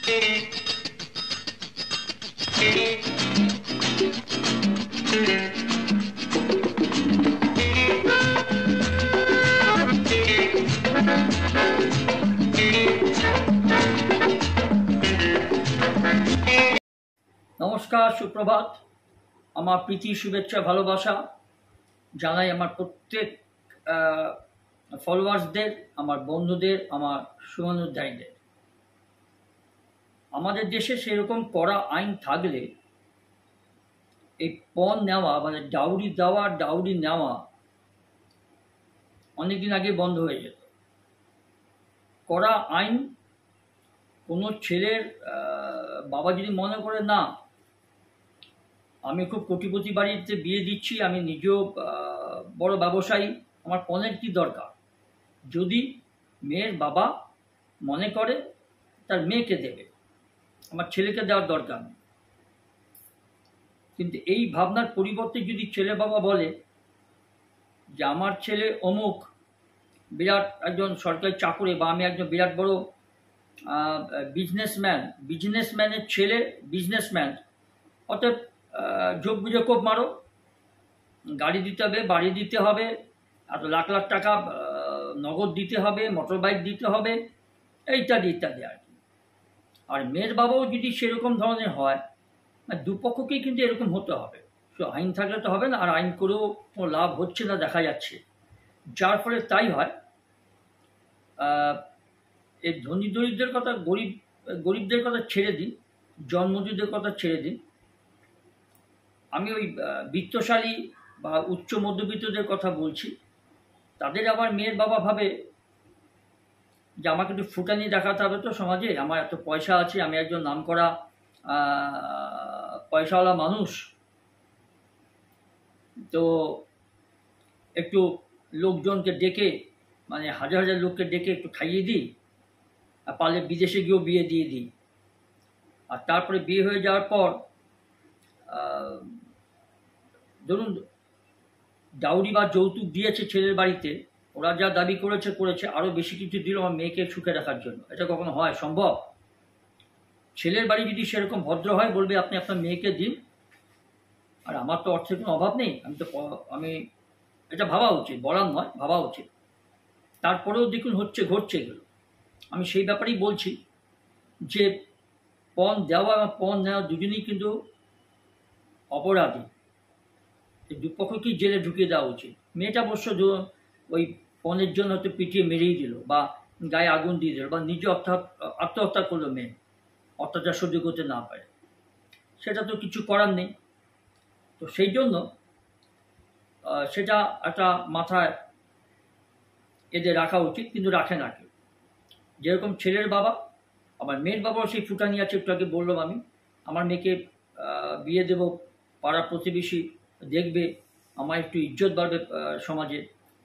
নমস্কার, সুপ্রভাত। আমার প্রীতি, শুভেচ্ছা, ভালোবাসা জানাই আমার প্রত্যেক ফলোয়ার্সদের, আমার বন্ধুদের, আমার শুভানুধ্যায়ীদের। আমাদের দেশে সেরকম কড়া আইন থাকলে এই পণ নেওয়া, মানে ডাউরি দেওয়া, ডাউরি নেওয়া অনেকদিন আগে বন্ধ হয়ে যেত। কড়া আইন, কোনো ছেলের বাবা যদি মনে করে না আমি খুব কোটিপতি বাড়িতে বিয়ে দিচ্ছি, আমি নিজেও বড় ব্যবসায়ী, আমার পণের কী দরকার, যদি মেয়ের বাবা মনে করে তার মেয়েকে দেবে, আমার ছেলেকে দেওয়ার দরকার নেই। কিন্তু এই ভাবনার পরিবর্তে যদি ছেলে বাবা বলে যে আমার ছেলে অমুক বিরাট একজন সরকারি চাকরি, বা আমি একজন বিরাট বড় বিজনেসম্যানের ছেলে বিজনেসম্যান, অর্থাৎ যোগ বুঝে কোপ মারো, গাড়ি দিতে হবে, বাড়ি দিতে হবে, এত লাখ লাখ টাকা নগদ দিতে হবে, মোটর বাইক দিতে হবে, ইত্যাদি ইত্যাদি আর কি। আর মেয়ের বাবাও যদি সেরকম ধরনের হয়, দুপক্ষকেই কিন্তু এরকম হতে হবে। তো আইন থাকলে তো হবে না, আর আইন করেও কোনো লাভ হচ্ছে না দেখা যাচ্ছে। যার ফলে তাই হয়, এই ধনী দরিদ্রের কথা, গরিবদের কথা ছেড়ে দিন, জন্মজুদের কথা ছেড়ে দিন, আমি ওই বিত্তশালী বা উচ্চ মধ্যবিত্তদের কথা বলছি। তাদের আবার মেয়ের বাবা ভাবে যে আমাকে একটু ফুটানি দেখাতে হবে তো সমাজে, আমার এত পয়সা আছে, আমি একজন নামকরা পয়সাওয়ালা মানুষ, তো একটু লোকজনকে ডেকে, মানে হাজার হাজার লোককে ডেকে একটু খাইয়ে দিই, আর পারলে বিদেশে গিয়েও বিয়ে দিয়ে দিই। আর তারপরে বিয়ে হয়ে যাওয়ার পর ধরুন ডাউরি বা যৌতুক দিয়েছে ছেলের বাড়িতে, ওরা যা দাবি করেছে, আরও বেশি কিছু দিল আমার মেয়েকে সুখে রাখার জন্য। এটা কখনো হয় সম্ভব? ছেলের বাড়ি যদি সেরকম ভদ্র হয়, বলবে আপনি আপনার মেয়েকে দিন, আর আমার তো অর্থের কোনো অভাব নেই, আমি এটা ভাবা উচিত, বলার নয়, ভাবা উচিত। তারপরেও দেখুন ঘটছে এগুলো। আমি সেই ব্যাপারেই বলছি যে পণ দেওয়া এবং পণ নেওয়া দুজনেই কিন্তু অপরাধী। দুপক্ষকেই জেলে ঢুকিয়ে দেওয়া উচিত। মেয়েটা অবশ্য ওই পণের জন্য হয়তো পিটিয়ে মেরেই দিল, বা গায়ে আগুন দিয়ে দিল, বা নিজে আত্মহত্যা করলো মেয়ে, অত্যাচার সহ্য করতে না পারে, সেটা তো কিছু করার নেই। তো সেই জন্য সেটা একটা মাথায় এদের রাখা উচিত, কিন্তু রাখে না কেউ। যেরকম ছেলের বাবা, আমার মেয়ের বাবাও সেই ফুটানি আছে, একটু আগে বললাম আমি, আমার মেয়েকে বিয়ে দেব, পাড়া প্রতিবেশী দেখবে, আমার একটু ইজ্জত বাড়বে সমাজে,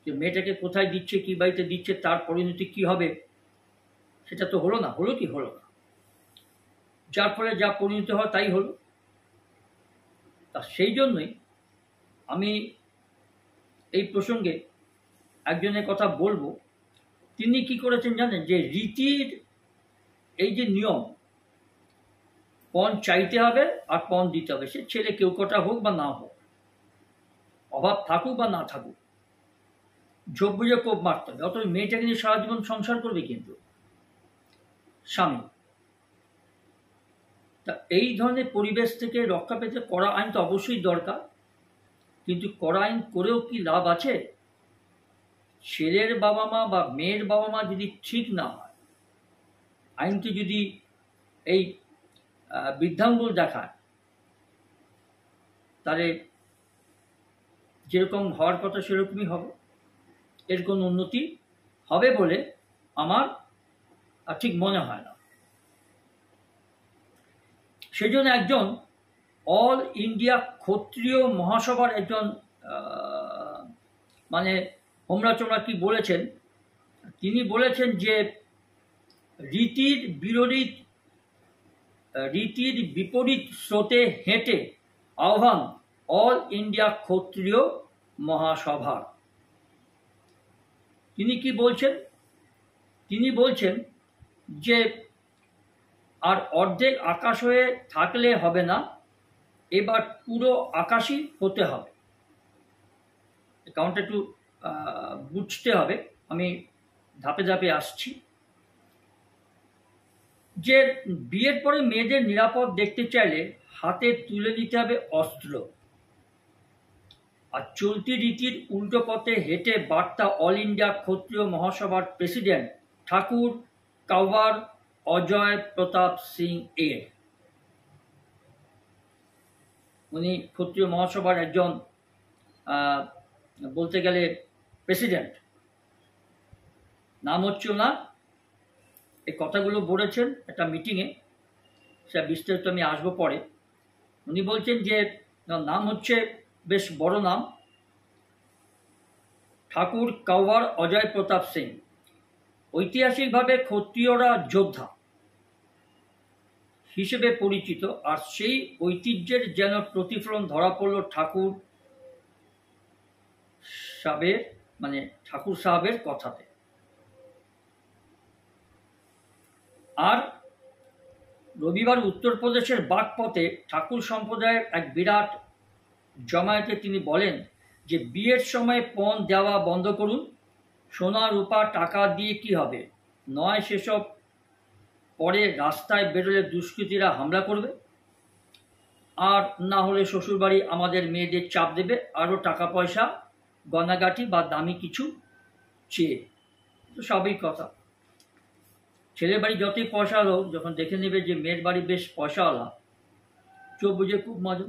যে মেয়েটাকে কোথায় দিচ্ছে, কী বাড়িতে দিচ্ছে, তার পরিণতি কী হবে, সেটা তো হলো না। হলো কি হলো না, যার ফলে যা পরিণতি হয় তাই হলো। তা সেই জন্যই আমি এই প্রসঙ্গে একজনের কথা বলবো। তিনি কি করেছেন জানেন, যে রীতির এই যে নিয়ম, পণ চাইতে হবে আর পণ দিতে হবে, সে ছেলে কেউ কটা হোক বা না হোক, অভাব থাকুক বা না থাকুক, ঝোপ বুঝে কোপ মারতে হবে। অথচ মেয়েটাকে নিয়ে সারা জীবন সংসার করবে কিন্তু স্বামী। তা এই ধরনের পরিবেশ থেকে রক্ষা পেতে কড়া আইন তো অবশ্যই দরকার, কিন্তু কড়া আইন করেও কি লাভ আছে? ছেলের বাবা মা বা মেয়ের বাবা মা যদি ঠিক না হয়, আইনকে যদি এই বৃদ্ধাঙ্গুল দেখায়, তাহলে যেরকম হওয়ার কথা সেরকমই হবে। এর কোনো উন্নতি হবে বলে আমার ঠিক মনে হয় না। সেই জন্য একজন অল ইন্ডিয়া ক্ষত্রিয় মহাসভার একজন মানে হোমরা চোমরা কি বলেছেন, তিনি বলেছেন যে রীতির বিপরীত স্রোতে হেঁটে আহ্বান অল ইন্ডিয়া ক্ষত্রিয় মহাসভার। তিনি কি বলছেন? তিনি বলছেন যে আর অর্ধেক আকাশ হয়ে থাকলে হবে না, এবার পুরো আকাশই হতে হবে। কারণটা একটু বুঝতে হবে, আমি ধাপে ধাপে আসছি। যে বিয়ের পরে মেয়েদের নিরাপদ দেখতে চাইলে হাতে তুলে দিতে হবে অস্ত্র, আর চলতি রীতির উল্টো পথে হেঁটে বার্তা অল ইন্ডিয়া ক্ষত্রিয় মহাসভার প্রেসিডেন্ট ঠাকুর কাওয়ার অজয় প্রতাপ সিং এর। উনি ক্ষত্রিয় মহাসভার একজন বলতে গেলে প্রেসিডেন্ট, নাম হচ্ছে ওনার। এই কথাগুলো বলেছেন একটা মিটিংয়ে, সেটা বিস্তারিত আমি আসবো পরে। উনি বলছেন যে নাম হচ্ছে বেশ বড় নাম, ঠাকুর কাওয়ার অজয় প্রতাপ সিং। ঐতিহাসিকভাবে ক্ষত্রিয়রা যোদ্ধা হিসেবে পরিচিত, আর সেই ঐতিহ্যের যেন প্রতিফলন ধরা পড়ল ঠাকুর সাহেবের কথাতে। আর রবিবার উত্তরপ্রদেশের বাগপথে ঠাকুর সম্প্রদায়ের এক বিরাট জমায়েতে তিনি বলেন যে বিয়ের সময় পণ দেওয়া বন্ধ করুন, সোনা রূপা টাকা দিয়ে কি হবে, নয় সেসব পরে রাস্তায় বেরোলে দুষ্কৃতীরা হামলা করবে, আর না হলে শ্বশুরবাড়ি আমাদের মেয়েদের চাপ দেবে আরও টাকা পয়সা গয়নাগাটি বা দামি কিছু চেয়ে। তো স্বাভাবিক কথা, ছেলের বাড়ি যতই পয়সা হোক, যখন দেখে নেবে যে মেয়ের বাড়ি বেশ পয়সাওয়ালা, চোখ বুঝে খুব মজা।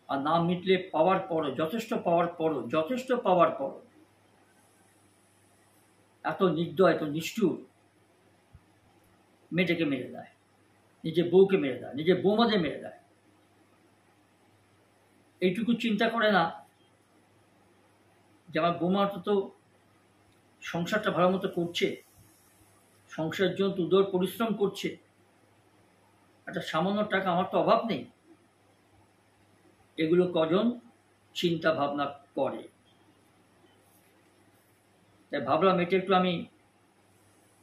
আর না মিটলে পাওয়ার পরও, যথেষ্ট পাওয়ার পরও এত নির্দয়, এত নিষ্ঠুর, মেয়েটাকে মেরে দেয়, নিজের বউকে মেরে দেয়, নিজের বৌমাদের মেরে দেয়। এইটুকু চিন্তা করে না যে আমার বৌমাটা তো সংসারটা ভালো মতো করছে, সংসারের জন্য উদর পরিশ্রম করছে, একটা সামান্য টাকা, আমার তো অভাব নেই। এগুলো কজন চিন্তা ভাবনা করে? তাই ভাবলাম এটা একটু আমি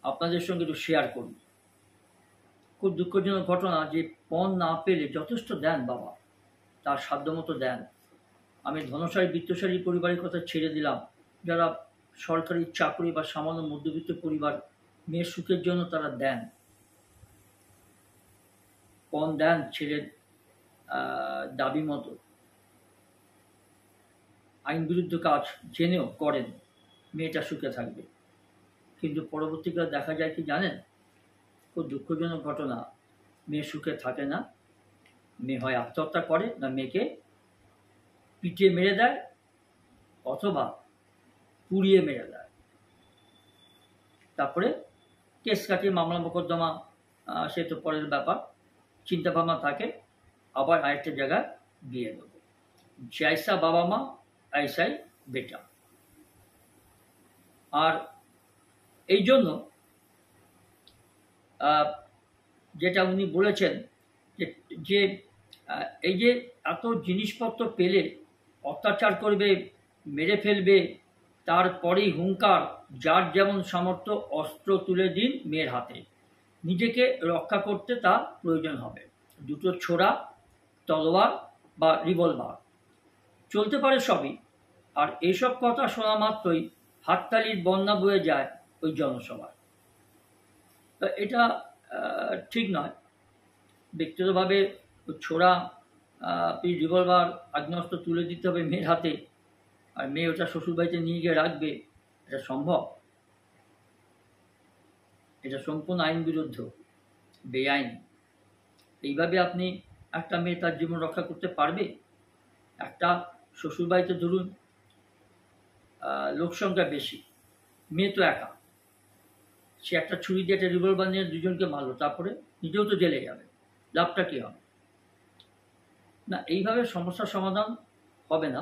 আপনাদের সঙ্গে একটু শেয়ার করি। খুব দুঃখজনক ঘটনা যে পণ না পেলে, যথেষ্ট দেন বাবা, তার সাধ্যমতো দেন। আমি ধনশালী বিত্তশালী পরিবারের কথা ছেড়ে দিলাম, যারা সরকারি চাকরি বা সামান্য মধ্যবিত্ত পরিবার, মেয়ের সুখের জন্য তারা দেন, পণ দেন ছেলের দাবি মতো, আইন বিরুদ্ধ কাজ জেনেও করেন, মেয়েটা সুখে থাকবে। কিন্তু পরবর্তীকালে দেখা যায় কি জানেন, খুব দুঃখজনক ঘটনা, মেয়ে সুখে থাকে না, মেয়ে হয় আত্মহত্যা করে, না মেয়েকে পিটিয়ে মেরে দেয় অথবা পুড়িয়ে মেরে দেয়। তারপরে কেস কাটিয়ে মামলা মোকদ্দমা, সে তো পরের ব্যাপার, চিন্তাভাবনা থাকে আবার আরেকটা জায়গায় বিয়ে দেবো, জৈসা বাবা মা ऐसाই বেটা। আর এই জন্য যেটা উনি বলেছেন যে এই যে এত জিনিসপত্র পেলে অত্যাচার করবে, মেরে ফেলবে, তারপরেই হুঙ্কার, যার যেমন সামর্থ্য অস্ত্র তুলে দিন মেয়ের হাতে, নিজেকে রক্ষা করতে তা প্রয়োজন হবে, দুটো ছোরা, তলোয়ার বা রিভলভার, চলতে পারে সবই। আর এইসব কথা শোনা মাত্রই হাততালির বন্যা বয়ে যায় ওই জনসভায়। এটা ঠিক নয়। ব্যক্তিগতভাবে ছোড়া, রিভলভার, আগ্নেয়াস্ত্র তুলে দিতে হবে মেয়ের হাতে, আর মেয়ে ওটা শ্বশুরবাড়িতে নিয়ে গিয়ে রাখবে, এটা সম্ভব? এটা সম্পূর্ণ আইন বিরুদ্ধ, বেআইন। এইভাবে আপনি একটা মেয়ে তার জীবন রক্ষা করতে পারবে? একটা শ্বশুরবাড়িতে ধরুন লোকসংখ্যা বেশি, মেয়ে তো একা, সে একটা ছুরি দিয়ে একটা রিভলভার নিয়ে দুজনকে মারলো, তারপরে নিজেও তো জেলে যাবে, লাভটা কী হবে? না, এইভাবে সমস্যার সমাধান হবে না।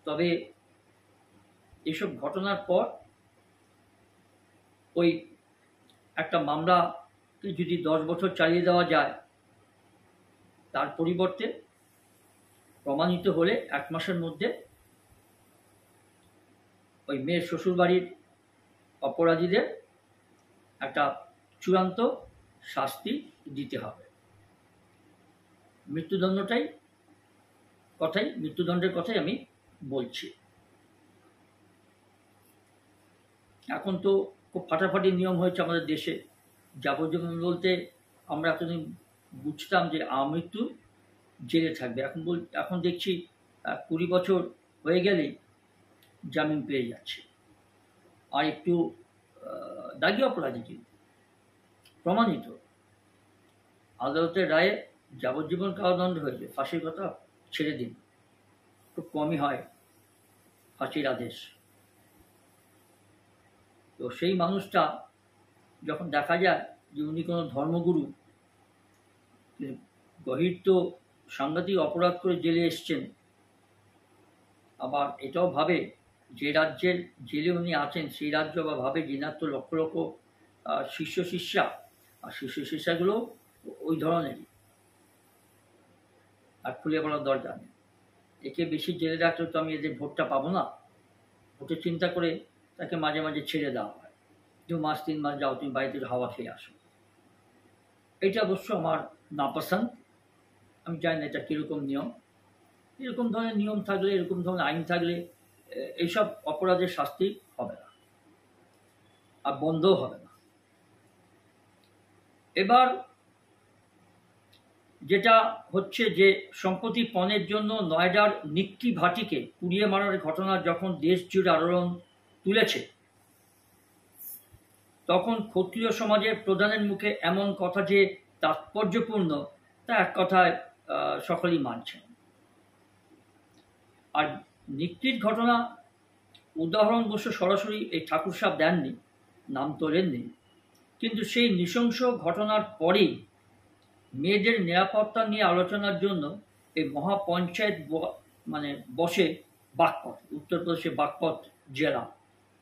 তবে এইসব ঘটনার পর ওই একটা মামলাকে যদি 10 বছর চালিয়ে দেওয়া যায়, তার পরিবর্তে প্রমাণিত হলে 1 মাসের মধ্যে ওই মেয়ের শ্বশুরবাড়ির অপরাধীদের একটা চূড়ান্ত শাস্তি দিতে হবে। মৃত্যুদণ্ডের কথাই আমি বলছি। এখন তো খুব ফাটাফাটি নিয়ম হয়েছে আমাদের দেশে। যাবজ্জীবন বলতে আমরা এতদিন বুঝতাম যে আমৃত্যু জেলে থাকবে, এখন দেখছি 20 বছর হয়ে গেলেই জামিন পেয়ে যাচ্ছে। আর একটু দাগি অপরাধী কিন্তু প্রমাণিত আদালতের রায়ে যাবজ্জীবন কারাদণ্ড হয়েছে, ফাঁসির কথা ছেড়ে দিন, খুব কমই হয় ফাঁসির আদেশ। তো সেই মানুষটা যখন দেখা যায় যে উনি কোনো ধর্মগুরু, গহির তো সাংঘাতিক অপরাধ করে জেলে এসছেন, আবার এটাও ভাবে যে রাজ্যের জেলে উনি আছেন সেই রাজ্য আবার ভাবে যিনার তো লক্ষ লক্ষ শিষ্য শিষ্যা, আর শিষ্য শিষ্যাগুলো ওই ধরনেরই, আর খুলে বলার দরকার নেই। একে বেশি জেলে রাখলে তো আমি এদের ভোটটা পাবো না, ভোটের চিন্তা করে তাকে মাঝে মাঝে ছেড়ে দেওয়া হয়, 2 মাস 3 মাস যাও, তুমি বাড়িতে হাওয়া খেয়ে আসো। এটা অবশ্য আমার নাপসন্দ। আমি জানি না এটা কীরকম নিয়ম। এরকম ধরনের নিয়ম থাকলে, এরকম ধরনের আইন থাকলে এইসব অপরাধের শাস্তি হবে না, আর বন্ধও হবে না। এবার যেটা হচ্ছে যে সম্প্রতি পণের জন্য নয়ডার নিক্কি ভাটিকে পুড়িয়ে মারার ঘটনা যখন দেশ জুড়ে আলোড়ন তুলেছে, তখন ক্ষত্রিয় সমাজের প্রধানের মুখে এমন কথা যে তাৎপর্যপূর্ণ তা এক কথায় সকলেই মানছেন। আর নিক্তির ঘটনা উদাহরণ অবশ্য সরাসরি এই ঠাকুর সাহেব দেননি, নাম তোলেননি, কিন্তু সেই নৃশংস ঘটনার পরেই মেয়েদের নিরাপত্তা নিয়ে আলোচনার জন্য এই মহাপঞ্চায়েত বসে বাগপত, উত্তরপ্রদেশে বাগপত জেলা,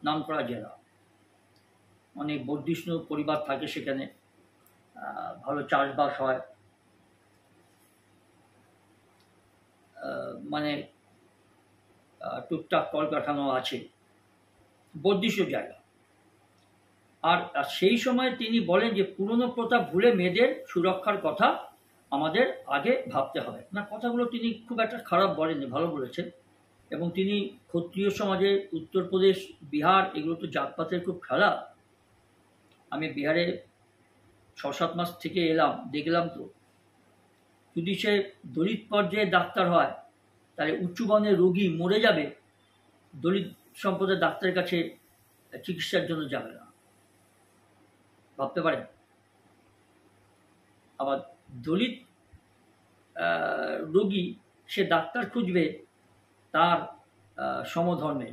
নামকরা জেলা। অনেক বর্ধিষ্ণু পরিবার থাকে সেখানে, ভালো চাষবাস হয়, টুকটাক কলকারখানা আছে, বর্ধিষ্ণু জায়গা। আর সেই সময় তিনি বলেন যে পুরনো প্রথা ভুলে মেয়েদের সুরক্ষার কথা আমাদের আগে ভাবতে হবে না। কথাগুলো তিনি খুব একটা খারাপ বলেননি, ভালো বলেছেন। এবং তিনি ক্ষত্রিয় সমাজে উত্তরপ্রদেশ, বিহার, এগুলো তো জাতপাতের খুব খেলা। আমি বিহারে 6-7 মাস থেকে এলাম, দেখলাম তো, যদি সে দলিত পর্যায়ে ডাক্তার হয় তাহলে উচ্চবর্ণের রোগী মরে যাবে, দলিত সম্প্রদায়ের ডাক্তারের কাছে চিকিৎসার জন্য যাবে না, ভাবতে পারেন। আবার দলিত রোগী সে ডাক্তার খুঁজবে তার সমধর্মে,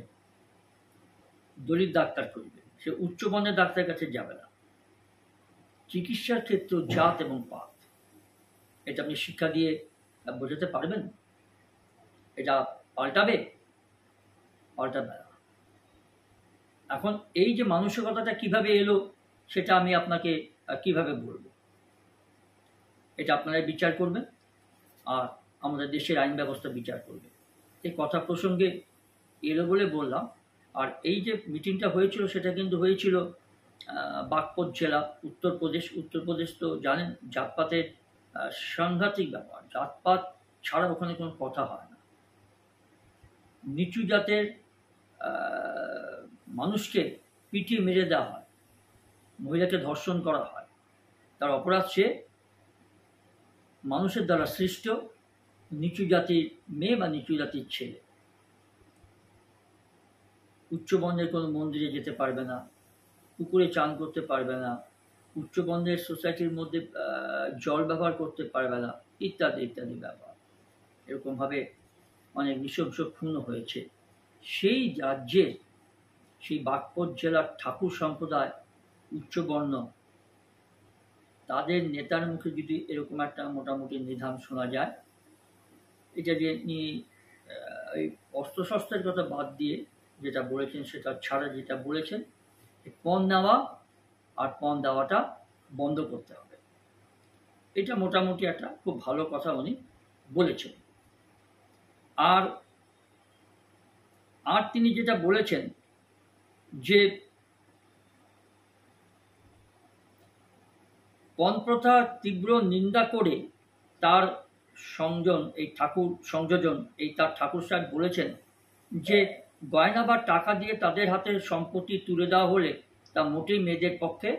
দলিত ডাক্তার খুঁজবে, সে উচ্চবর্ণের ডাক্তারের কাছে যাবে না। চিকিৎসার ক্ষেত্রে জাত এবং পাত, এটা আপনি শিক্ষা দিয়ে বোঝাতে পারবেন? এটা পাল্টাবে না। এখন এই যে মানসিকতাটা কিভাবে এলো সেটা আমি আপনাকে কিভাবে বলবো, এটা আপনারা বিচার করবেন, আর আমাদের দেশের আইন ব্যবস্থা বিচার করবে। এই কথা প্রসঙ্গে এলো বলে বললাম। আর এই যে মিটিংটা হয়েছিল সেটা কিন্তু হয়েছিল বাগপত জেলা, উত্তরপ্রদেশ তো জানেন জাতপাতের সাংঘাতিক ব্যাপার, জাতপাত ছাড়া ওখানে কোনো কথা হয় না। নিচু জাতের মানুষকে পিটিয়ে মেরে দেওয়া হয়, মহিলাকে ধর্ষণ করা হয়, তার অপরাধ সে মানুষের দ্বারা সৃষ্ট নিচু জাতির মেয়ে বা নিচু জাতির ছেলে। উচ্চবর্ণের কোনো মন্দিরে যেতে পারবে না, পুকুরে চান করতে পারবে না, উচ্চবর্ণের সোসাইটির মধ্যে জল ব্যবহার করতে পারবে না, ইত্যাদি ইত্যাদি ব্যাপার। এরকমভাবে অনেক নৃশংস খুন হয়েছে। সেই রাজ্যের, সেই বাগপত জেলার ঠাকুর সম্প্রদায় উচ্চবর্ণ, তাদের নেতার মুখে যদি এরকম একটা মোটামুটি নিধান শোনা যায়, এটা যে নিয়ে এই অস্ত্রশস্ত্রের কথা বাদ দিয়ে যেটা বলেছেন সেটা ছাড়া যেটা বলেছেন, পণ নেওয়া আর পণ দেওয়াটা বন্ধ করতে হবে, এটা মোটামুটি একটা খুব ভালো কথা উনি বলেছেন। আর তিনি যেটা বলেছেন যে পণ প্রথার তীব্র নিন্দা করে তার সংযোজন তার ঠাকুর সাহেব বলেছেন যে গয়না বা টাকা দিয়ে তাদের হাতে সম্পত্তি তুলে দেওয়া হলে তা মোটেই মেয়েদের পক্ষে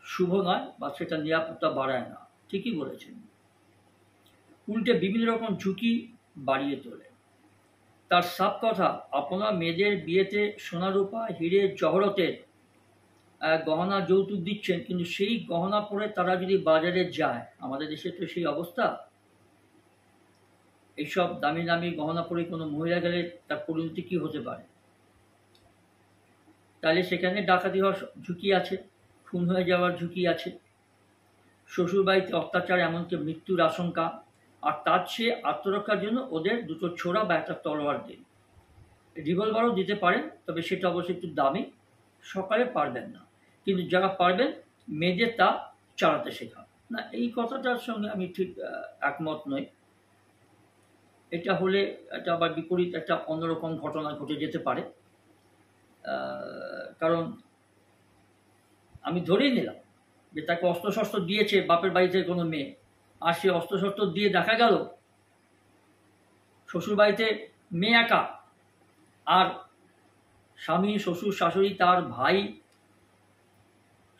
শুভ নয় বা সেটা নিরাপত্তা বাড়ায় না। ঠিকই বলেছেন। উল্টে বিভিন্ন রকম ঝুঁকি বাড়িয়ে তোলে। তার সাফ কথা, আপনারা মেয়েদের বিয়েতে সোনা রূপা হিরে জহরতের গহনা যৌতুক দিচ্ছেন, কিন্তু সেই গহনা পরে তারা যদি বাজারে যায়, আমাদের দেশে তো সেই অবস্থা, এইসব দামি দামি গহনা পরে কোনো মহিলা গেলে তার পরিণতি কী হতে পারে? তাহলে সেখানে ডাকাতি হওয়ার ঝুঁকি আছে, খুন হয়ে যাওয়ার ঝুঁকি আছে, শ্বশুরবাড়িতে অত্যাচার, এমনকি মৃত্যুর আশঙ্কা। আর তার চেয়ে আত্মরক্ষার জন্য ওদের দুটো ছোড়া বা একটা তলোয়ার দিন। রিভলভারও দিতে পারেন, তবে সেটা অবশ্যই একটু দামি, সকালে পারবেন না, কিন্তু যারা পারবেন মেয়েদের তা চালাতে শেখান না। এই কথাটার সঙ্গে আমি ঠিক একমত নই। এটা হলে এটা আবার বিপরীত একটা অন্যরকম ঘটনা ঘটে যেতে পারে। কারণ আমি ধরেই নিলাম যে তাকে অস্ত্রশস্ত্র দিয়েছে বাপের বাড়িতে কোনো মেয়ে, আর সে অস্ত্রশস্ত্র দিয়ে দেখা গেল শ্বশুরবাড়িতে মেয়ে একা, আর স্বামী, শ্বশুর, শাশুড়ি, তার ভাই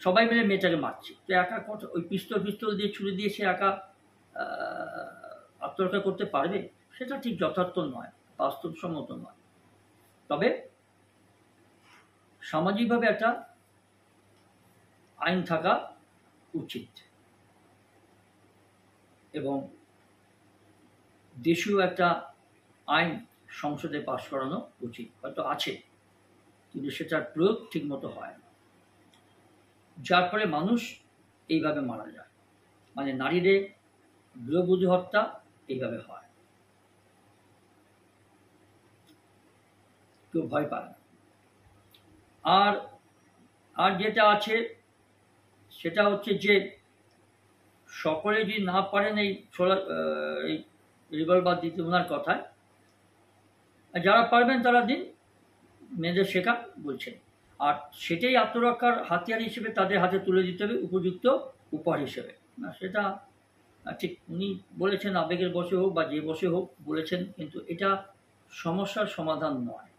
সবাই মিলে মেয়েটাকে মারছে। তো একা কথা, ওই পিস্তল দিয়ে ছুরি দিয়ে সে একা আত্মরক্ষা করতে পারবে? সেটা ঠিক যথার্থ নয়, বাস্তবসম্মত নয়। তবে সামাজিকভাবে একটা আইন থাকা উচিত এবং দেশীয় একটা আইন সংসদে পাশ করানো উচিত। হয়তো আছে, কিন্তু সেটার প্রয়োগ ঠিকমতো হয় না, যার ফলে মানুষ এইভাবে মারা যায়। মানে নারীদের গৃহবধূ হত্যা এইভাবে হয়, কেউ ভয় পায় না। আর যেটা আছে সেটা হচ্ছে যে সকলে যদি না পারেন এই রিভলভার দিতে, ওনার কথায় যারা পারবেন তারা দিন, মেয়েদের শেখা বলছেন। আর সেটাই আত্মরক্ষার হাতিয়ার হিসেবে তাদের হাতে তুলে দিতে হবে, উপযুক্ত উপহার হিসেবে। না, সেটা ঠিক উনি বলেছেন, আবেগের বশে হোক বা যে বশে হোক বলেছেন, কিন্তু এটা সমস্যার সমাধান নয়।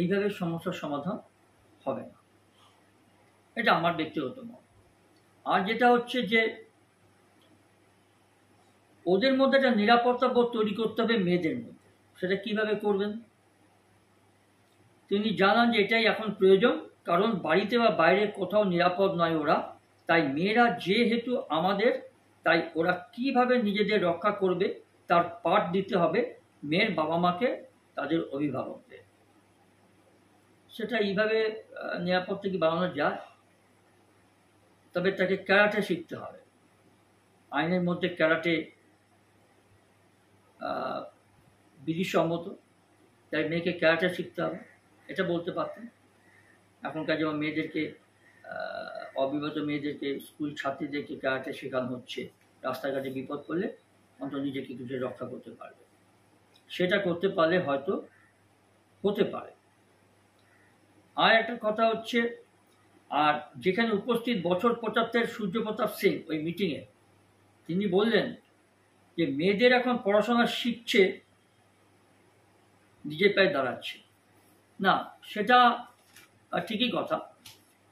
এইভাবে সমস্যার সমাধান হবে না, এটা আমার ব্যক্তিগত মত। আর যেটা হচ্ছে যে ওদের মধ্যে একটা নিরাপত্তা বোধ তৈরি করতে হবে মেয়েদের মধ্যে। সেটা কিভাবে করবেন? তিনি জানান যে এটাই এখন প্রয়োজন, কারণ বাড়িতে বা বাইরে কোথাও নিরাপদ নয় ওরা। তাই মেয়েরা যেহেতু আমাদের, তাই ওরা কিভাবে নিজেদের রক্ষা করবে তার পাঠ দিতে হবে মেয়ের বাবা মাকে, তাদের অভিভাবকদের। সেটা এইভাবে নিরাপত্তা কি বাড়ানো যায়? তবে তাকে ক্যারাটে শিখতে হবে। আইনের মধ্যে ক্যারাটে বিধিসম্মত, তাই মেয়েকে ক্যারাটে শিখতে হবে, এটা বলতে পারতেন। এখনকার যেমন মেয়েদেরকে, অবিবাহিত মেয়েদেরকে, স্কুল ছাত্রীদেরকে ক্যারাটে শেখানো হচ্ছে, রাস্তাঘাটে বিপদ করলে অন্তত নিজেকে কিছু রক্ষা করতে পারবে। সেটা করতে পারলে হয়তো হতে পারে। আর একটা কথা হচ্ছে, আর যেখানে উপস্থিত বছর ৭৫ সূর্যপ্রতাপ সিং ওই মিটিংয়ে, তিনি বললেন যে মেয়েদের এখন পড়াশোনা শিখছে, নিজের পায়ে দাঁড়াচ্ছে না। সেটা ঠিকই কথা।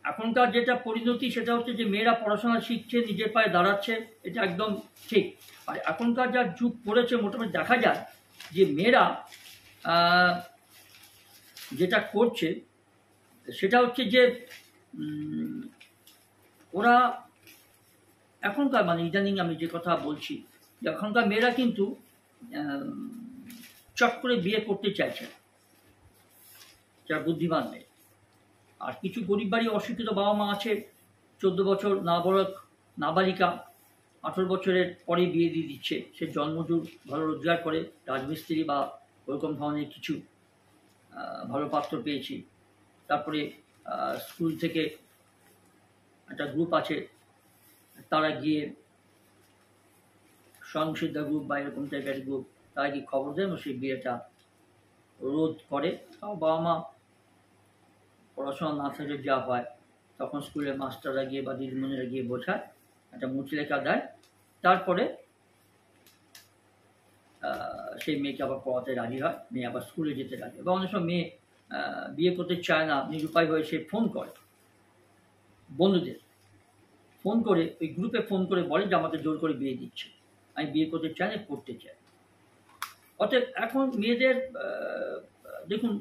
এখনকার যেটা পরিণতি সেটা হচ্ছে যে মেয়েরা পড়াশোনা শিখছে, নিজের পায়ে দাঁড়াচ্ছে, এটা একদম ঠিক। আর এখনকার যা যুগ পড়েছে, মোটামুটি দেখা যায় যে মেয়েরা যেটা করছে সেটা হচ্ছে যে ওরা এখনকার, মানে ইদানিং আমি যে কথা বলছি, যে এখনকার মেয়েরা কিন্তু চট করে বিয়ে করতে চাইছে না, যারা বুদ্ধিমান মেয়ে। আর কিছু গরিব বাড়ি অশিক্ষিত বাবা মা আছে, 14 বছর নাবালিকা 18 বছরের পরে বিয়ে দিয়ে দিচ্ছে। সে জন্মজুর, ভালো রোজগার করে, রাজমিস্ত্রি বা ওরকম ধরনের কিছু ভালো পাত্র পেয়েছি। তারপরে স্কুল থেকে একটা গ্রুপ আছে, তারা গিয়ে স্বয়ংসিদ্ধা গ্রুপ বা এরকম টাইপের গ্রুপ, তারা গিয়ে খবর দেন ও সেই বিয়েটা রোধ করে। তাও বাবা মা পড়াশোনা না থাকলে যা হয়, তখন স্কুলের মাস্টাররা গিয়ে বা দিদিমণিরা গিয়ে বোঝায়, একটা মুচলেখা দেয়, তারপরে সেই মেয়েকে আবার পড়াতে রাজি হয়, মেয়ে আবার স্কুলে যেতে রাজি হয়। বা অনেক সময় মেয়ে বিয়ে করতে চায় না, নিরুপায় হয়ে সে ফোন করে বন্ধুদের, ফোন করে ওই গ্রুপে ফোন করে বলে যে আমাকে জোর করে বিয়ে দিচ্ছে, আমি বিয়ে করতে চাই না, পড়তে চাই। অতএব এখন মেয়েদের দেখুন,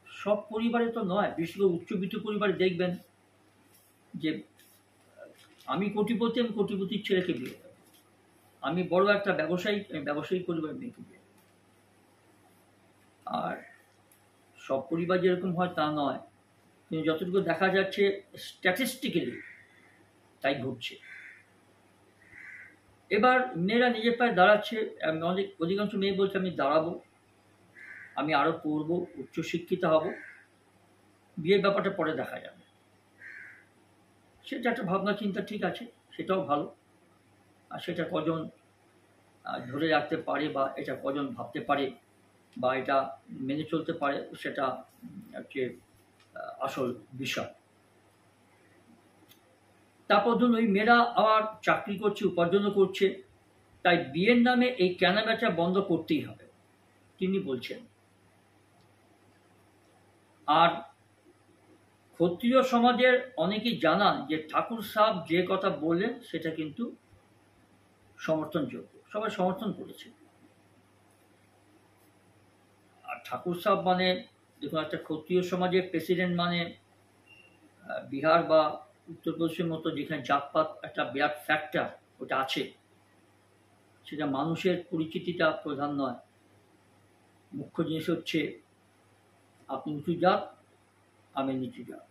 সব পরিবারে তো নয়, বিশেষ করে উচ্চবিত্ত পরিবারে দেখবেন যে আমি কোটিপতির ছেলেকে বিয়ে দেবো, আমি বড় একটা ব্যবসায়ী পরিবারের মেয়েকে বিয়ে দেবো। আর সব পরিবার যেরকম হয় তা নয়, কিন্তু যতটুকু দেখা যাচ্ছে স্ট্যাটিস্টিক্যালি তাই ঘটছে। এবার মেয়েরা নিজের পায়ে দাঁড়াচ্ছে, অধিকাংশ মেয়ে বলছে আমি দাঁড়াবো, আমি আরও পড়বো, উচ্চশিক্ষিত হব, বিয়ের ব্যাপারটা পরে দেখা যাবে। সেটা একটা ভাবনা চিন্তা, ঠিক আছে, সেটাও ভালো। আর সেটা কজন ধরে রাখতে পারে বা এটা কজন ভাবতে পারে বা এটা মেনে চলতে পারে, সেটা হচ্ছে আসল বিষয়। তারপর ধরুন ওই মেয়েরা আবার চাকরি করছে, উপার্জনও করছে, তাই বিয়ের নামে এই কেনাবেচা বন্ধ করতেই হবে, তিনি বলছেন। আর ক্ষত্রিয় সমাজের অনেকেই জানান যে ঠাকুর সাহেব যে কথা বললেন সেটা কিন্তু সমর্থনযোগ্য, সবাই সমর্থন করেছে। আর ঠাকুর সাহেব মানে দেখুন, একটা ক্ষত্রিয় সমাজের প্রেসিডেন্ট মানে বিহার বা উত্তরপ্রদেশের মতো যেখানে জাতপাত একটা বিরাট ফ্যাক্টর ওটা আছে, সেটা মানুষের পরিচিতিটা প্রধান নয়, মুখ্য জিনিস হচ্ছে আপনি উঁচু জাত, আমি নিচু জাত,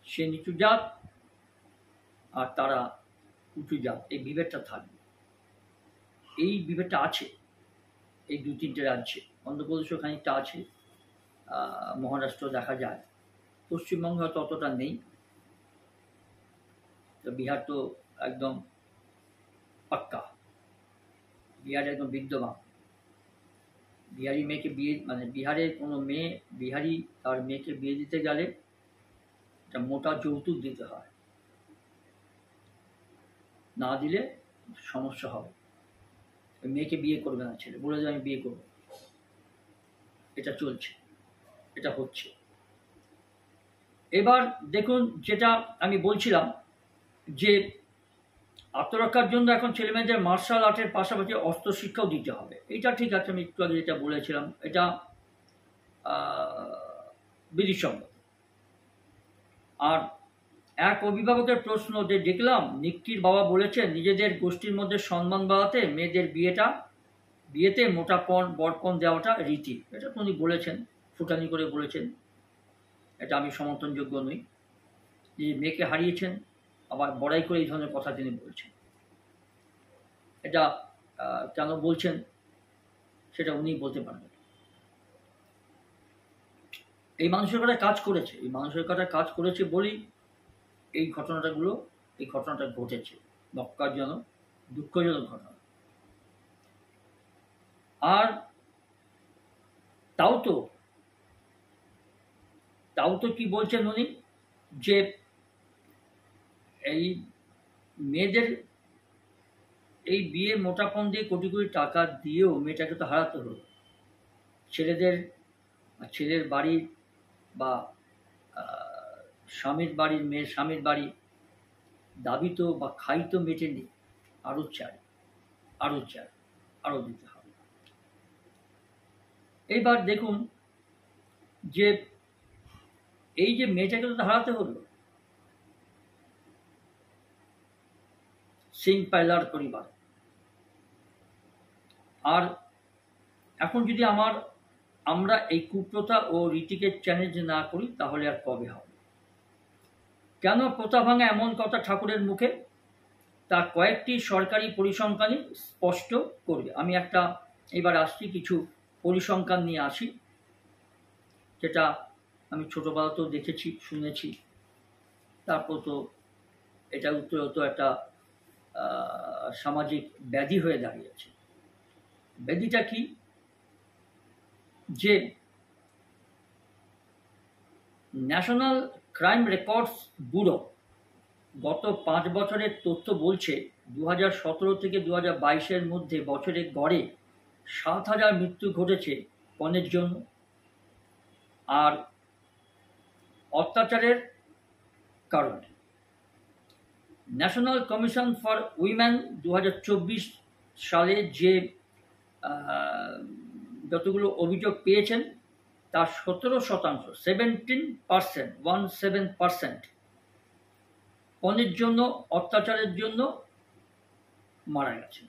সে নিচু জাত আর তারা উঁচু জাত, এই বিভেদটা থাকবে। এই বিভেদটা আছে এই 2-3টে রাজ্যে, অন্ধ্রপ্রদেশও খানিকটা আছে, মহারাষ্ট্র দেখা যায়, পশ্চিমবঙ্গে হয়তো অতটা নেই, তো বিহার তো একদম পাক্কা, বিহারে একদম বিদ্যমান। বিহারি মেয়েকে বিয়ে, মানে বিহারের কোনো মেয়ে, বিহারি তার মেয়েকে বিয়ে দিতে গেলে একটা মোটা যৌতুক দিতে হয়, না দিলে সমস্যা হবে, মেয়েকে বিয়ে করবে না ছেলে, বলে যে আমি বিয়ে করবো। এটা চলছে, এটা হচ্ছে। এবার দেখুন, যেটা আমি বলছিলাম যে আত্মরক্ষার জন্য এখন ছেলেমেয়েদের মার্শাল আর্টের পাশাপাশি অস্ত্র শিক্ষাও দিতে হবে, এটা ঠিক আছে, আমি একটু আগে যেটা বলেছিলাম এটা বিধিসম্মত। আর এক অভিভাবকের প্রশ্ন যে দেখলাম নিক্কির বাবা বলেছেন নিজেদের গোষ্ঠীর মধ্যে সম্মান বাড়াতে মেয়েদের বিয়েতে মোটাপণ বরপণ দেওয়াটা রীতি, এটা উনি বলেছেন, ফুটানি করে বলেছেন, এটা আমি সমর্থনযোগ্য নই। যে মেয়েকে হারিয়েছেন আবার বড়াই করে এই ধরনের কথা তিনি বলছেন, এটা কেন বলছেন সেটা উনি বলতে পারবেন। এই মানসিকতায় কাজ করেছে বলেই এই ঘটনাটা ঘটেছে, নক্কারজনক, দুঃখজনক ঘটনা। আর তাও তো কি বলছেন উনি, যে এই মেয়েদের এই বিয়ে মোটাপণ দিয়ে কোটি কোটি টাকা দিয়েও মেয়েটাকে তো হারাতে হলো। ছেলের বাড়ির বা মেয়ের স্বামীর বাড়ি দাবি তো বা খাই তো মেটেনি, আরও চাই, আরও দিতে হবে। এইবার দেখুন যে এই যে মেয়েটাকে তো হারাতে হলো, সিং পাইলার পরিবার। আর এখন যদি আমরা এই কুপ্রথা ও রীতিকে চ্যালেঞ্জ না করি তাহলে আর কবে হবে? কেন প্রথা ভাঙা এমন কথা ঠাকুরের মুখে, তা কয়েকটি সরকারি পরিসংখ্যানই স্পষ্ট করবে। আমি এবার আসছি কিছু পরিসংখ্যান নিয়ে আসি, যেটা আমি ছোটবেলাতেও দেখেছি, শুনেছি, তারপর তো এটা উত্তরত একটা সামাজিক ব্যাধি হয়ে দাঁড়িয়েছে। ব্যাধিটা কি? যে ন্যাশনাল ক্রাইম রেকর্ডস ব্যুরো গত 5 বছরের তথ্য বলছে 2017 থেকে 2022-এর মধ্যে বছরে গড়ে 7,000 মৃত্যু ঘটেছে পণের জন্য। আর অত্যাচারের কারণে ন্যাশনাল কমিশন ফর উইমেন 2024 সালে যে যতগুলো অভিযোগ পেয়েছেন তার 17%, 17% পণের জন্য, অত্যাচারের জন্য মারা গেছে।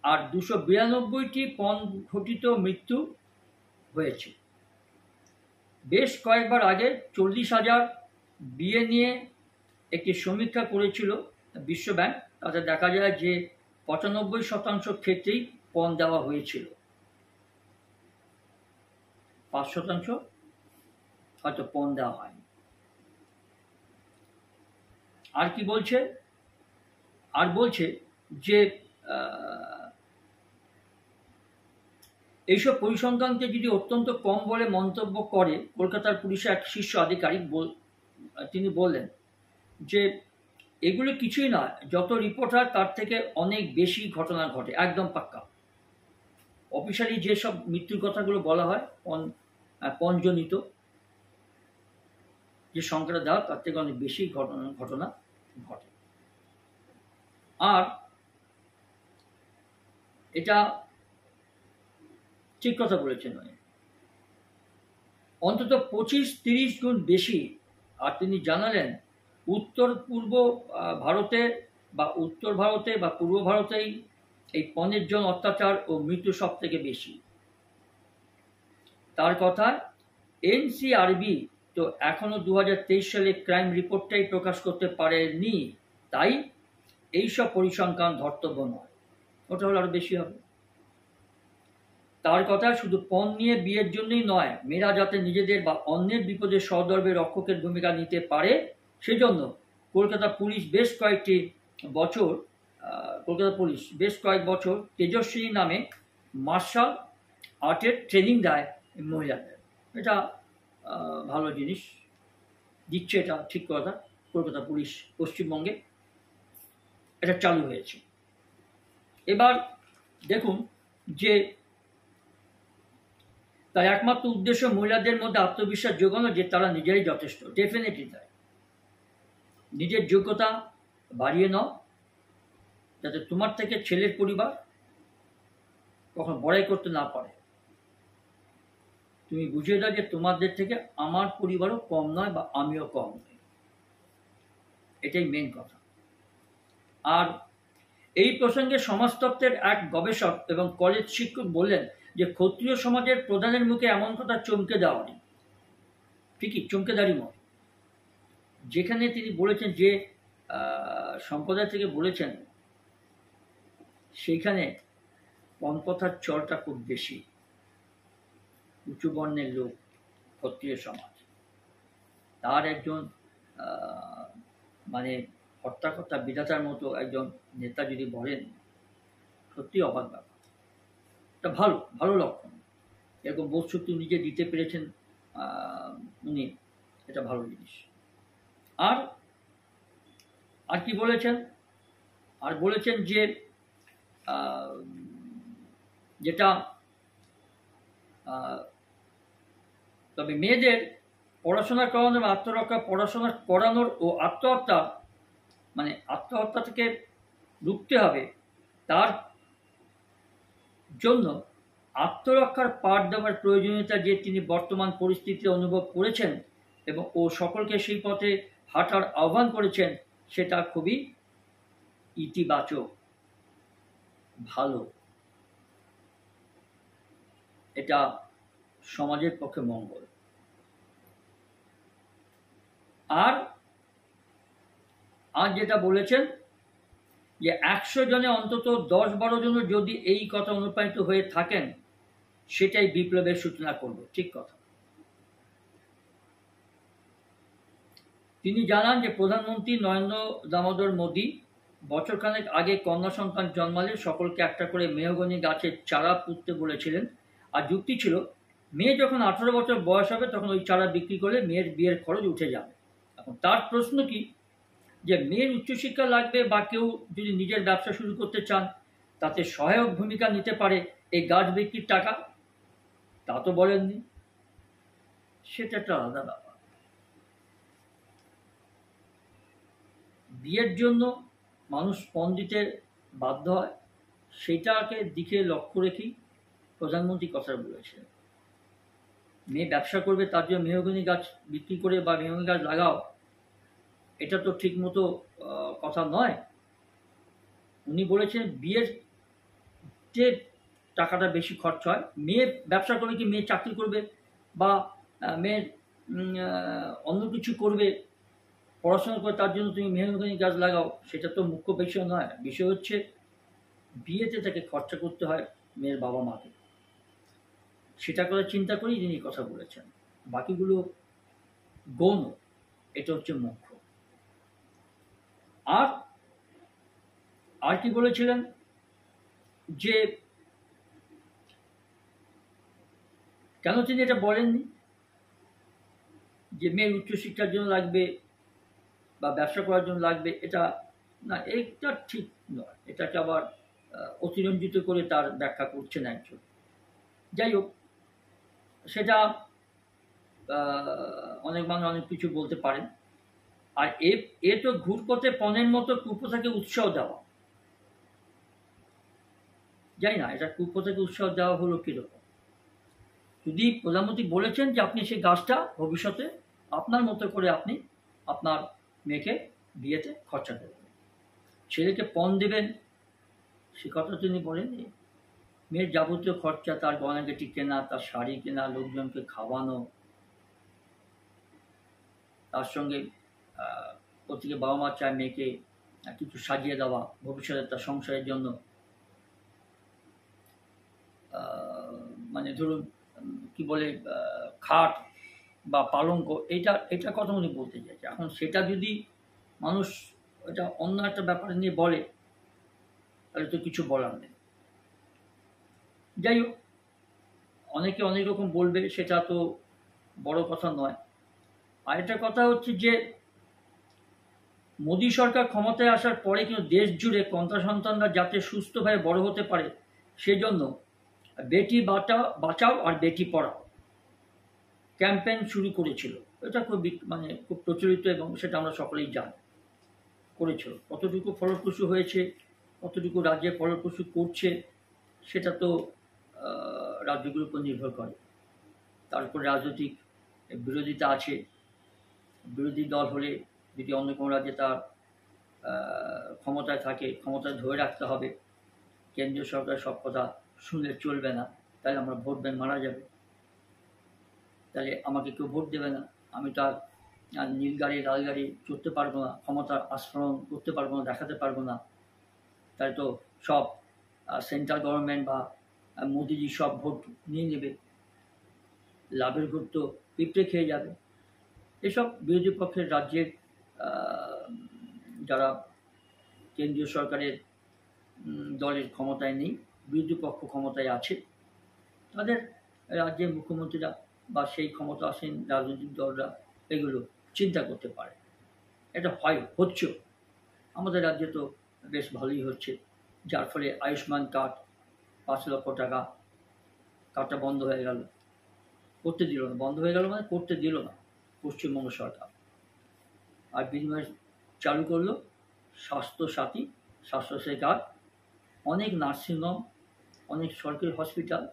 আর 292টি পণ ঘটিত মৃত্যু হয়েছে। বেশ কয়েকবার আগে 40,000 বিয়ে নিয়ে একটি সমীক্ষা করেছিল বিশ্বব্যাংক। তাতে দেখা যায় যে 95% ক্ষেত্রেই পণ দেওয়া হয়েছিল, 5% হয়তো পণ দেওয়া হয়নি। আর কি বলছে? আর বলছে যে এইসব পরিসংখ্যানকে যদি অত্যন্ত কম বলে মন্তব্য করে কলকাতার পুলিশের এক শীর্ষ আধিকারিক, তিনি বললেন যে এগুলো কিছুই নয়, যত রিপোর্ট হয় তার থেকে অনেক বেশি ঘটনা ঘটে, একদম পাক্কা। অফিশিয়ালি যেসব মৃত্যুর কথাগুলো বলা হয় পণজনিত যে সংখ্যাটা দেওয়া, তার থেকে অনেক বেশি ঘটনা ঘটে। আর এটা ঠিক কথা বলেছেন, অন্তত 25-30 গুণ বেশি। আর তিনি জানালেন উত্তর পূর্ব ভারতে বা উত্তর ভারতে বা পূর্ব ভারতেই এই পণের জন্য অত্যাচার ও মৃত্যু সব থেকে বেশি। তার কথা, এনসিআরবি তো এখনো 2023 সালে ক্রাইম রিপোর্টটাই প্রকাশ করতে পারেনি, তাই এইসব পরিসংখ্যান ধর্তব্য নয়। ওটা হলে আরো বেশি হবে। তার কথা, শুধু পণ নিয়ে বিয়ের জন্যই নয়, মেয়েরা যাতে নিজেদের বা অন্যের বিপদে সদর্ভে রক্ষকের ভূমিকা নিতে পারে সেজন্য কলকাতা পুলিশ বেশ কয়েক বছর তেজস্বিনী নামে মার্শাল আর্টের ট্রেনিং দেয় মহিলাদের। এটা ভালো জিনিস দিচ্ছে, এটা ঠিক কথা। কলকাতা পুলিশ পশ্চিমবঙ্গে এটা চালু হয়েছে। এবার দেখুন যে তার একমাত্র উদ্দেশ্য মহিলাদের মধ্যে আত্মবিশ্বাস যোগানো যে তারা নিজেরাই যথেষ্ট। ডেফিনেটলি তাই। নিজের যোগ্যতা বাড়িয়ে নাও, যাতে তোমার থেকে ছেলের পরিবার কখন বড়াই করতে না পারে। তুমি বুঝিয়ে দাও যে তোমাদের থেকে আমার পরিবারও কম নয় বা আমিও কম নই। এটাই মেন কথা। আর এই প্রসঙ্গে সমাজতত্ত্বের এক গবেষক এবং কলেজ শিক্ষক বললেন যে ক্ষত্রিয় সমাজের প্রধানের মুখে এমন কথা চমকে দেওয়া নেই, ঠিকই চমকে দেওয়ারই মতো। যেখানে তিনি বলেছেন যে সম্প্রদায় থেকে বলেছেন, সেইখানে পণপ্রথার চলটা খুব বেশি। উঁচু বর্ণের লোক, ক্ষত্রিয় সমাজ, তার একজন মানে হত্যাকর্তা বিধাতার মতো একজন নেতা যদি বলেন, সত্যি অবাক ব্যাপার। এটা ভালো লক্ষণ। এরকম বোধশক্তি নিজে দিতে পেরেছেন উনি, এটা ভালো জিনিস। আর কি বলেছেন? আর বলেছেন যে যেটা তবে মেয়েদের পড়াশোনা করানো এবং আত্মরক্ষা, পড়াশোনা করানোর ও আত্মহত্যা থেকে রুখতে হবে। তার জন্য আত্মরক্ষার পাঠ দেওয়ার প্রয়োজনীয়তা যে তিনি বর্তমান পরিস্থিতিতে অনুভব করেছেন এবং সকলকে সেই পথে হাঁটার আহ্বান করেছেন, সেটা খুবই ইতিবাচক, ভালো। এটা সমাজের পক্ষে মঙ্গল। আর যেটা বলেছেন যে 100 জনে অন্তত 10-12 জন যদি এই কথা অনুপ্রাণিত হয়ে থাকেন, সেটাই বিপ্লবের সূচনা করবে। ঠিক কথা। তিনি জানান যে প্রধানমন্ত্রী নরেন্দ্র দামোদর মোদী বছরখানেক আগে কন্যা সন্তান জন্মালে সকলকে একটা করে মেহগনি গাছের চারা পুঁততে বলেছিলেন। আর যুক্তি ছিল, মেয়ে যখন 18 বছর বয়স হবে তখন ওই চারা বিক্রি করলে মেয়ের বিয়ের খরচ উঠে যাবে। এখন তার প্রশ্ন কি, যে মেয়ের উচ্চশিক্ষা লাগবে বা কেউ যদি নিজের ব্যবসা শুরু করতে চান তাতে সহায়ক ভূমিকা নিতে পারে এই গাছ বিক্রির টাকা, তা তো বলেননি। সেটা একটা আলাদা ব্যাপার। বিয়ের জন্য মানুষ পণ দিতে বাধ্য হয়, সেটাকে দিকে লক্ষ্য রেখেই প্রধানমন্ত্রী কথা বলেছেন। মেয়ে ব্যবসা করবে তার জন্য মেহগনি গাছ বিক্রি করে বা মেহগনি গাছ লাগাও, এটা তো ঠিক মতো কথা নয়। উনি বলেছেন বিয়ের যে টাকাটা বেশি খরচ হয়, মেয়ে ব্যবসা করবে কি মেয়ে চাকরি করবে বা মেয়ের অন্য কিছু করবে, পড়াশোনা করে, তার জন্য তুমি মেহগনি গাছ লাগাও, সেটা তো মুখ্য বিষয় নয়। বিষয় হচ্ছে বিয়েতে তাকে খরচা করতে হয় মেয়ের বাবা মাকে, সেটা করে চিন্তা করেই তিনি কথা বলেছেন। বাকিগুলো গৌণ, এটা হচ্ছে মুখ্য। আর আর কি বলেছিলেন যে কেন তিনি এটা বলেননি যে মেয়ের উচ্চশিক্ষার জন্য লাগবে বা ব্যবসা করার জন্য লাগবে, এটা না, এটা ঠিক নয়। এটাকে আবার অতিরঞ্জিত করে তার ব্যাখ্যা করছেন একজন। যাই হোক, সেটা অনেক মানুষ অনেক কিছু বলতে পারেন। আর এ তো ঘুরপথে পণের মতো কুপ্রথাকে উৎসাহ দেওয়া। জানি না এটা কুপ্রথাকে উৎসাহ দেওয়া হলো কিরকম। যদি প্রধানমন্ত্রী বলেছেন যে আপনি সেই গাছটা ভবিষ্যতে আপনার মতো করে আপনি আপনার মেয়েকে বিয়েতে খরচা করবেন, ছেলেকে পণ দেবেন, সে কথা তিনি বলেননি। মেয়ের যাবতীয় খরচা, তার গয়নাগাটি কেনা, তার শাড়ি কেনা, লোকজনকে খাওয়ানো, তার সঙ্গে প্রত্যেকে বাবা মা চায় মেয়েকে কিছু সাজিয়ে দেওয়া ভবিষ্যতে তার সংসারের জন্য। মানে ধরুন কি বলে, খাট বা পালঙ্ক, এটা কথা উনি বলতে চাইছে। এখন সেটা যদি মানুষ এটা অন্য একটা ব্যাপার নিয়ে বলে তাহলে তো কিছু বলার নেই। যাই হোক, অনেকে অনেক রকম বলবে, সেটা তো বড় কথা নয়। আরেকটা কথা হচ্ছে যে মোদী সরকার ক্ষমতায় আসার পরে কিন্তু দেশ জুড়ে কন্যা সন্তানরা যাতে সুস্থভাবে বড় হতে পারে সেজন্য বেটি বাঁচাও আর বেটি পড়াও ক্যাম্পেইন শুরু করেছিল। এটা খুব প্রচলিত এবং সেটা আমরা সকলেই জানি করেছিল। কতটুকু ফলপ্রসূ হয়েছে, কতটুকু রাজ্যে ফলপ্রসূ করছে, সেটা তো রাজ্যগুলোর উপর নির্ভর করে। তারপরে রাজনৈতিক বিরোধিতা আছে। বিরোধী দল হলে যদি অন্য কোনো রাজ্যে তার ক্ষমতায় থাকে, ক্ষমতায় ধরে রাখতে হবে। কেন্দ্রীয় সরকার সব কথা শুনলে চলবে না, তাহলে আমরা ভোট ব্যাংক মারা যাবে, তাহলে আমাকে কেউ ভোট দেবে না, আমি তো আর নীল গাড়ি লাল গাড়ি চড়তে পারবো না, ক্ষমতার আস্ফলন করতে পারবো না, দেখাতে পারবো না, তাই তো সব সেন্ট্রাল গভর্নমেন্ট বা মোদিজি সব ভোট নিয়ে নেবে, লাভের ভোট তো পিঁপড়ে খেয়ে যাবে। এসব বিরোধী পক্ষের রাজ্যের যারা কেন্দ্রীয় সরকারের দলের ক্ষমতায় নেই, বিরোধী পক্ষ ক্ষমতায় আছে, তাদের রাজ্যের মুখ্যমন্ত্রীরা বা সেই ক্ষমতাসীন রাজনৈতিক দলরা এগুলো চিন্তা করতে পারে। এটা হচ্ছেও, আমাদের রাজ্যে তো বেশ ভালোই হচ্ছে, যার ফলে আয়ুষ্মান কার্ড 5 লক্ষ টাকা, কার্ডটা বন্ধ হয়ে গেল, করতে দিল না, বন্ধ হয়ে গেল মানে করতে দিল না পশ্চিমবঙ্গ সরকার। আর বিনিময়ে চালু করলো স্বাস্থ্যসাথী, স্বাস্থ্যসাথী কার্ড। অনেক নার্সিংহোম, অনেক সরকারি হসপিটাল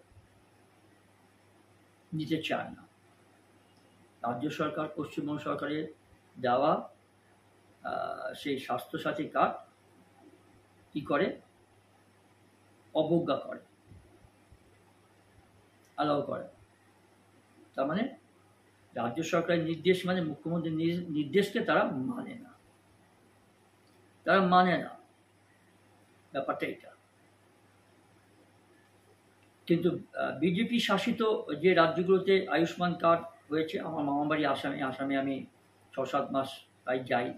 নিতে চায় না। রাজ্য সরকার, পশ্চিমবঙ্গ সরকারের দেওয়া সেই স্বাস্থ্যসাথী কার্ড কি করে, অবজ্ঞা করে, অ্যালাউ করে। তার মানে রাজ্য সরকারের নির্দেশ মানে মুখ্যমন্ত্রীর নির্দেশকে তারা মানে না, ব্যাপারটা এটা। কিন্তু বিজেপি শাসিত যে রাজ্যগুলোতে আয়ুষ্মান কার্ড হয়েছে, আমার মামাবাড়ি আসামে আমি 6-7 মাস প্রায় যাই,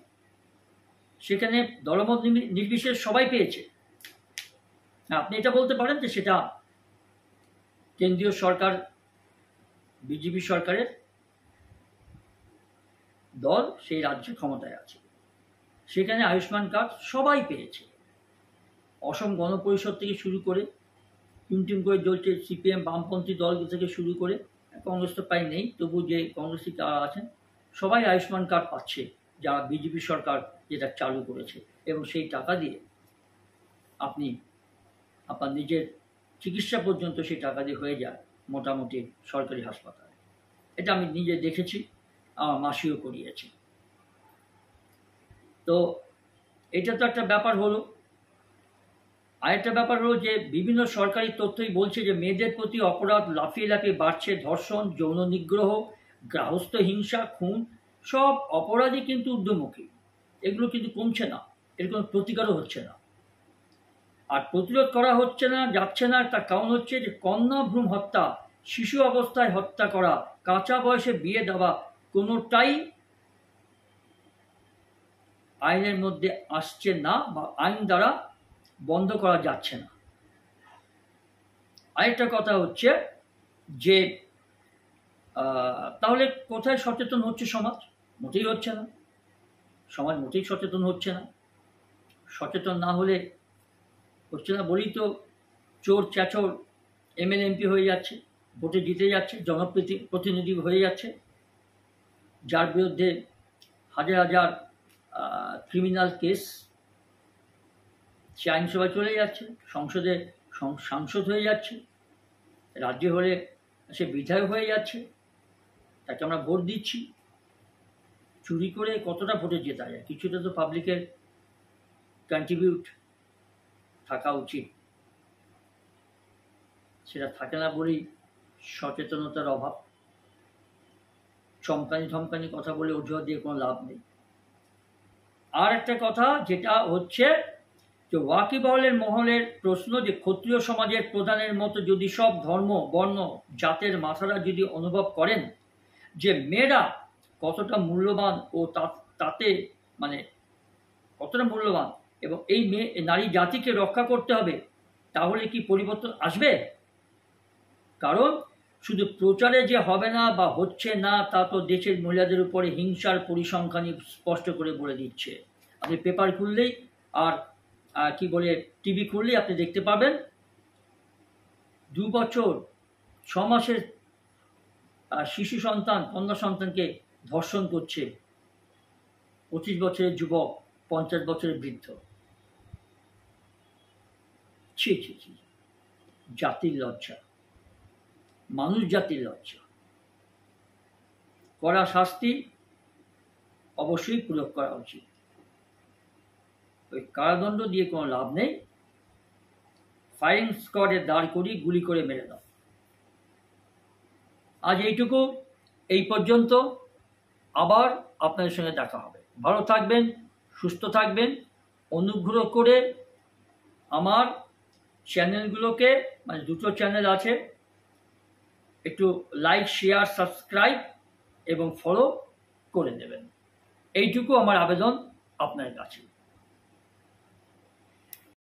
সেখানে দলমত নির্বিশেষে সবাই পেয়েছে। আপনি এটা বলতে পারেন যে সেটা কেন্দ্রীয় সরকার, বিজেপি সরকারের দল সেই রাজ্যে ক্ষমতায় আছে, সেখানে আয়ুষ্মান কার্ড সবাই পেয়েছে। অসম গণ পরিষদ থেকে শুরু করে টিম করে জ্বলছে, সিপিএম বামপন্থী দল থেকে শুরু করে, কংগ্রেস তো পাই নেই, তবু যে কংগ্রেসী তারা আছেন সবাই আয়ুষ্মান কার্ড পাচ্ছে, যারা বিজেপি সরকার যেটা চালু করেছে। এবং সেই টাকা দিয়ে আপনি আপনার নিজের চিকিৎসা পর্যন্ত সেই টাকা দিয়ে হয়ে যায় মোটামুটি সরকারি হাসপাতালে। এটা আমি নিজে দেখেছি, আমার মাসিও করিয়েছে। তো এটা তো একটা ব্যাপার হলো। আরেকটা ব্যাপার হলো যে বিভিন্ন সরকারি তথ্যই বলছে যে মেয়েদের প্রতি অপরাধ লাফিয়ে লাফিয়ে বাড়ছে। ধর্ষণ, যৌন নিগ্রহ, গার্হস্থ্য হিংসা, খুন, সব অপরাধই কিন্তু ঊর্ধ্বমুখী। এগুলো কিন্তু কমছে না, এর কোনো প্রতিকারও হচ্ছে না। আর প্রতিরোধ করা হচ্ছে না, যাচ্ছে না, তার কারণ হচ্ছে যে কন্যা ভ্রূণ হত্যা, শিশু অবস্থায় হত্যা করা, কাঁচা বয়সে বিয়ে দেওয়া, কোনোটাই আইনের মধ্যে আসছে না বা আইন দ্বারা বন্ধ করা যাচ্ছে না। আরেকটা কথা হচ্ছে যে তাহলে কোথায় সচেতন হচ্ছে সমাজ? মোটেই হচ্ছে না, সমাজ মোটেই সচেতন হচ্ছে না। সচেতন না হলে হচ্ছে না বলেই তো চোর চেচোর এমএলএ এমপি হয়ে যাচ্ছে, ভোটে জিতে যাচ্ছে, জনপ্রতিনিধি হয়ে যাচ্ছে, যার বিরুদ্ধে হাজার হাজার ক্রিমিনাল কেস, সে আইনসভায় চলে যাচ্ছে, সংসদে সাংসদ হয়ে যাচ্ছে, রাজ্যে হলে সে বিধায়ক হয়ে যাচ্ছে, তাকে আমরা ভোট দিচ্ছি। চুরি করে কতটা ভোটে জেতা যায়? কিছুটা তো পাবলিকের কন্ট্রিবিউট থাকা উচিত, সেটা থাকে না বলেই সচেতনতার অভাব। চমকানি কথা বলে অজুহাত দিয়ে কোনো লাভ নেই। আর একটা কথা যেটা হচ্ছে যে ওয়াকিবহলের মহলের প্রশ্ন যে ক্ষত্রিয় সমাজের প্রধানের মতো যদি সব ধর্ম, বর্ণ, জাতের মাথারা যদি অনুভব করেন যে মেয়েরা কতটা মূল্যবান ও তাতে মানে কতটা মূল্যবান এবং এই নারী জাতিকে রক্ষা করতে হবে, তাহলে কি পরিবর্তন আসবে? কারণ শুধু প্রচারে যে হবে না বা হচ্ছে না তা তো দেশের মহিলাদের উপরে হিংসার পরিসংখ্যানই স্পষ্ট করে বলে দিচ্ছে। আপনি পেপার খুললেই আর কি বলে টিভি খুললেই আপনি দেখতে পাবেন 2 বছর 6 মাসের শিশু সন্তান, কন্যা সন্তানকে ধর্ষণ করছে 25 বছরের যুবক, 50 বছরের বৃদ্ধ। ছি ছি ছি, জাতির লজ্জা, মানুষ জাতির লজ্জা। কড়া শাস্তি অবশ্যই প্রয়োগ করা উচিত। ওই কারাদণ্ড দিয়ে কোনো লাভ নেই। ফায়ারিং স্কোয়াডে দাঁড় করিয়ে গুলি করে মেরে দাও। আজ এইটুকু, এই পর্যন্ত। আবার আপনাদের সঙ্গে দেখা হবে। ভালো থাকবেন, সুস্থ থাকবেন। অনুগ্রহ করে আমার চ্যানেলগুলোকে, মানে 2টো চ্যানেল আছে, একটু লাইক, শেয়ার, সাবস্ক্রাইব এবং ফলো করে দেবেন। এইটুকু আমার আবেদন আপনার কাছে।